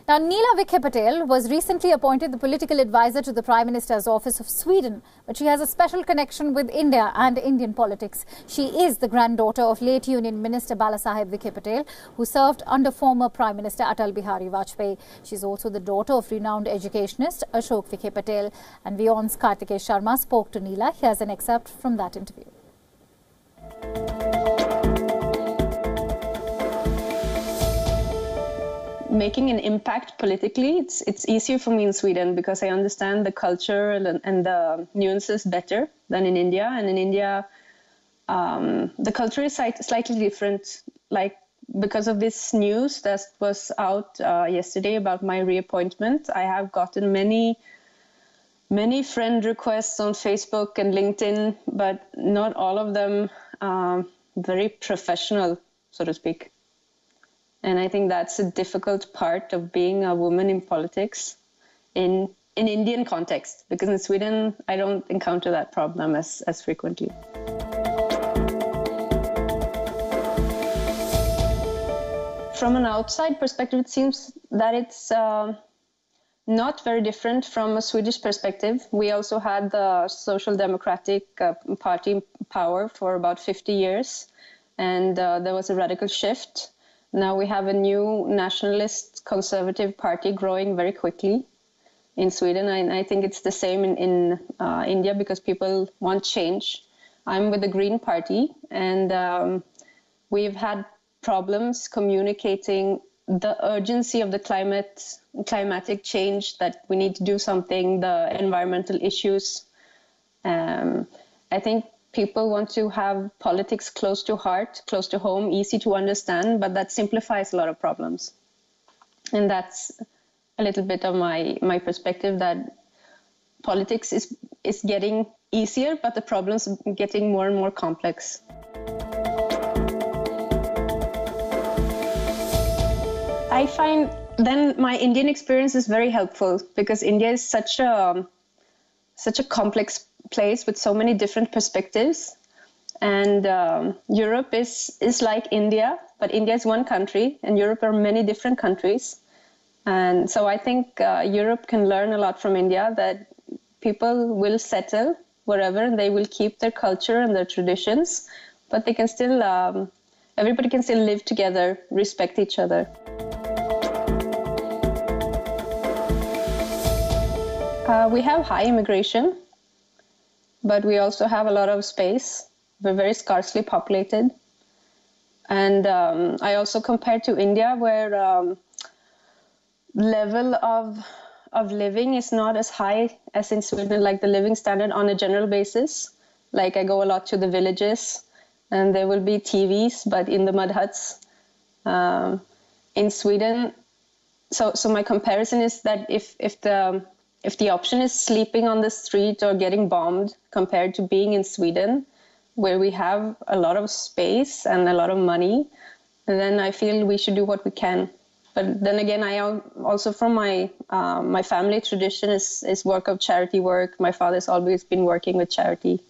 Now, Nina Vikhe-Patil was recently appointed the political advisor to the Prime Minister's office of Sweden, but she has a special connection with India and Indian politics. She is the granddaughter of late Union Minister Balasaheb Vikhe-Patil, who served under former Prime Minister Atal Bihari Vajpayee. She is also the daughter of renowned educationist Ashok Vikhe-Patil. And Wion's Kartikeya Sharma spoke to Nila. Here's an excerpt from that interview. Making an impact politically, it's easier for me in Sweden because I understand the culture and the nuances better than in India. And in India, the culture is slightly different. Like because of this news that was out yesterday about my reappointment, I have gotten many friend requests on Facebook and LinkedIn, but not all of them very professional, so to speak. And I think that's a difficult part of being a woman in politics in Indian context, because in Sweden, I don't encounter that problem as frequently. From an outside perspective, it seems that it's not very different from a Swedish perspective. We also had the Social Democratic Party in power for about 50 years, and there was a radical shift. Now we have a new nationalist conservative party growing very quickly in Sweden. I think it's the same in India because people want change. I'm with the Green Party, and we've had problems communicating the urgency of the climatic change, that we need to do something, the environmental issues. I think people want to have politics close to heart, close to home, easy to understand, but that simplifies a lot of problems. And that's a little bit of my perspective, that politics is getting easier, but the problems are getting more and more complex. I find then my Indian experience is very helpful because India is such a complex place with so many different perspectives, and Europe is like India, but India is one country and Europe are many different countries. And so I think Europe can learn a lot from India, that people will settle wherever and they will keep their culture and their traditions, but they can still everybody can still live together, respect each other. We have high immigration, but we also have a lot of space. We're very sparsely populated. And I also compare to India, where level of living is not as high as in Sweden, like the living standard on a general basis. Like I go a lot to the villages and there will be TVs, but in the mud huts. In Sweden, so my comparison is that if the option is sleeping on the street or getting bombed compared to being in Sweden, where we have a lot of space and a lot of money, then I feel we should do what we can. But then again, I also from my family tradition is work of charity work. My father's always been working with charity.